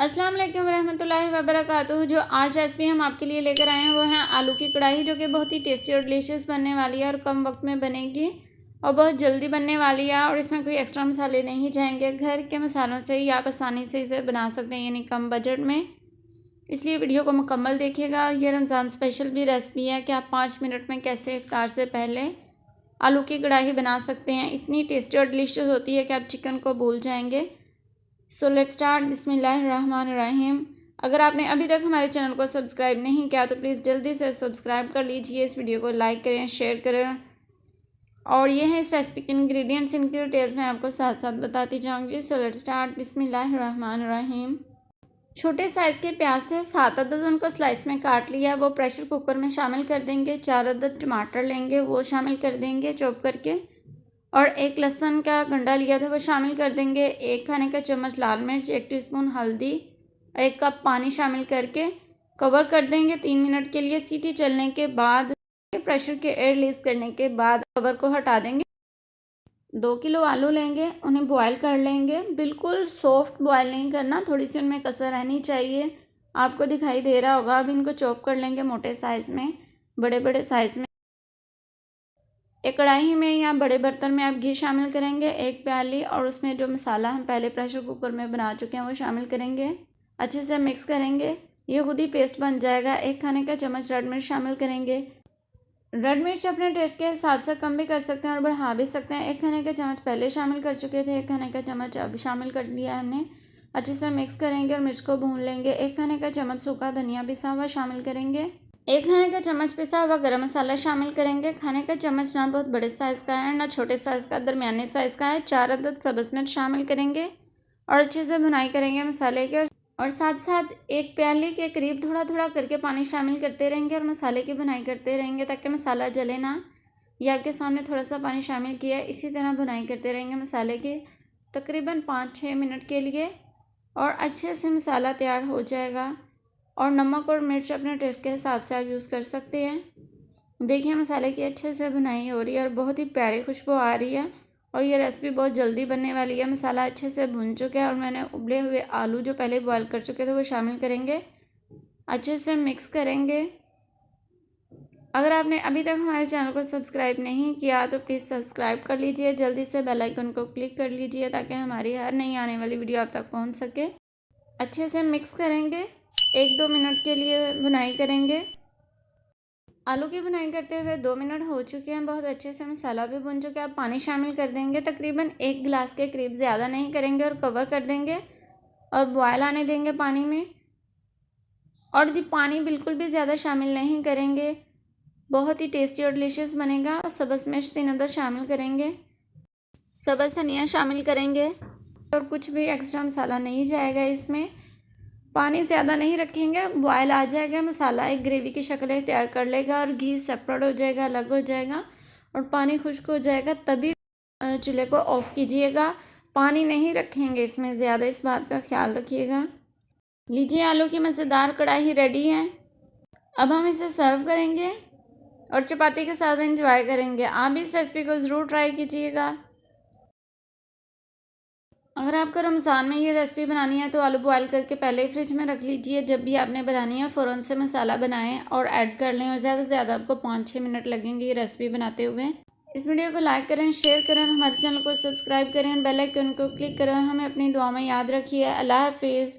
अस्सलाम वालेकुम रहमतुल्लाहि व बरकातुहू। जो आज रेसिपी हम आपके लिए लेकर आए हैं वो है आलू की कढ़ाई, जो कि बहुत ही टेस्टी और डिलीशियस बनने वाली है और कम वक्त में बनेगी और बहुत जल्दी बनने वाली है। और इसमें कोई एक्स्ट्रा मसाले नहीं जाएंगे, घर के मसालों से ही आप आसानी से इसे बना सकते हैं, यानी कम बजट में। इसलिए वीडियो को मुकम्मल देखिएगा। और ये रमज़ान स्पेशल भी रेसिपी है कि आप 5 मिनट में कैसे इफ्तार से पहले आलू की कढ़ाई बना सकते हैं। इतनी टेस्टी और डिलीशियस होती है कि आप चिकन को भूल जाएंगे। So let's start. बिस्मिल्लाहिर्रहमानिर्रहीम। अगर आपने अभी तक हमारे चैनल को सब्सक्राइब नहीं किया तो प्लीज़ जल्दी से सब्सक्राइब कर लीजिए। इस वीडियो को लाइक करें, शेयर करें। और ये है इस रेसिपी के इंग्रेडिएंट्स, इनकी डिटेल्स मैं आपको साथ साथ बताती जाऊंगी। So let's start. बिस्मिल्लाहिर्रहमानिर्रहीम। छोटे साइज़ के प्याज थे 7 अदद, उनको स्लाइस में काट लिया। वो प्रेशर कुकर में शामिल कर देंगे। 4 अदद टमाटर लेंगे, वो शामिल कर देंगे चॉप करके। और एक लहसुन का गंडा लिया था वो शामिल कर देंगे। 1 खाने का चम्मच लाल मिर्च, 1 टीस्पून हल्दी, 1 कप पानी शामिल करके कवर कर देंगे 3 मिनट के लिए। सीटी चलने के बाद प्रेशर के एयर रिलीज करने के बाद कवर को हटा देंगे। 2 किलो आलू लेंगे, उन्हें बॉयल कर लेंगे। बिल्कुल सॉफ्ट बॉयल नहीं करना, थोड़ी सी उनमें कसर रहनी चाहिए। आपको दिखाई दे रहा होगा। अब इनको चॉप कर लेंगे मोटे साइज़ में, बड़े बड़े साइज़ में। एक कढ़ाई में या बड़े बर्तन में आप घी शामिल करेंगे 1 प्याली, और उसमें जो मसाला हम पहले प्रेशर कुकर में बना चुके हैं वो शामिल करेंगे। अच्छे से मिक्स करेंगे, ये खुद ही पेस्ट बन जाएगा। 1 खाने का चम्मच रेड मिर्च शामिल करेंगे। रेड मिर्च अपने टेस्ट के हिसाब से कम भी कर सकते हैं और बढ़ा भी सकते हैं। 1 खाने का चम्मच पहले शामिल कर चुके थे, 1 खाने का चम्मच अब शामिल कर लिया हमने। अच्छे से मिक्स करेंगे और मिर्च को भून लेंगे। 1 खाने का चम्मच सूखा धनिया पिसा हुआ शामिल करेंगे। 1 खाने का चम्मच पिसा हुआ गरम मसाला शामिल करेंगे। खाने का चम्मच ना बहुत बड़े साइज़ का है ना छोटे साइज़ का, दरमियाने साइज़ का है। 4 अदद सब्ज़ मिर्च शामिल करेंगे और अच्छे से भुनाई करेंगे मसाले के। और साथ साथ 1 प्याली के करीब थोड़ा थोड़ा करके पानी शामिल करते रहेंगे और मसाले की भुनाई करते रहेंगे ताकि मसाला जले ना। ये आपके सामने थोड़ा सा पानी शामिल किया है। इसी तरह भुनाई करते रहेंगे मसाले की तकरीबन 5-6 मिनट के लिए, और अच्छे से मसाला तैयार हो जाएगा। और नमक और मिर्च अपने टेस्ट के हिसाब से आप यूज़ कर सकते हैं। देखिए मसाले की अच्छे से भुनाई हो रही है और बहुत ही प्यारी खुशबू आ रही है। और ये रेसिपी बहुत जल्दी बनने वाली है। मसाला अच्छे से भुन चुका है और मैंने उबले हुए आलू जो पहले बॉयल कर चुके थे वो शामिल करेंगे। अच्छे से मिक्स करेंगे। अगर आपने अभी तक हमारे चैनल को सब्सक्राइब नहीं किया तो प्लीज़ सब्सक्राइब कर लीजिए। जल्दी से बेल आइकन को क्लिक कर लीजिए ताकि हमारी हर नई आने वाली वीडियो आप तक पहुँच सके। अच्छे से मिक्स करेंगे, 1-2 मिनट के लिए भुनाई करेंगे। आलू की भुनाई करते हुए 2 मिनट हो चुके हैं। बहुत अच्छे से मसाला भी भुन चुका है। अब पानी शामिल कर देंगे, तकरीबन 1 गिलास के करीब, ज़्यादा नहीं करेंगे, और कवर कर देंगे और बॉयल आने देंगे पानी में। और पानी बिल्कुल भी ज़्यादा शामिल नहीं करेंगे, बहुत ही टेस्टी और डिलीशियस बनेगा। और सब्ज़ मिर्च 3 अदद शामिल करेंगे, सब्ज़ धनिया शामिल करेंगे, और कुछ भी एक्स्ट्रा मसाला नहीं जाएगा इसमें। पानी ज़्यादा नहीं रखेंगे, बॉयल आ जाएगा, मसाला एक ग्रेवी की शक्ल तैयार कर लेगा और घी सेपरेट हो जाएगा, अलग हो जाएगा और पानी खुश्क हो जाएगा। तभी चूल्हे को ऑफ़ कीजिएगा। पानी नहीं रखेंगे इसमें ज़्यादा, इस बात का ख्याल रखिएगा। लीजिए आलू की मज़ेदार कढ़ाई रेडी है। अब हम इसे सर्व करेंगे और चपाती के साथ एंजॉय करेंगे। आप भी इस रेसिपी को ज़रूर ट्राई कीजिएगा। अगर आपको रमज़ान में ये रेसिपी बनानी है तो आलू बॉयल करके पहले ही फ्रिज में रख लीजिए। जब भी आपने बनानी है फ़ौरन से मसाला बनाएं और ऐड कर लें, और ज़्यादा से ज़्यादा आपको 5-6 मिनट लगेंगे ये रेसिपी बनाते हुए। इस वीडियो को लाइक करें, शेयर करें, हमारे चैनल को सब्सक्राइब करें, बेल आइकन को क्लिक करें। हमें अपनी दुआ में याद रखिए। अल्लाह हाफिज़।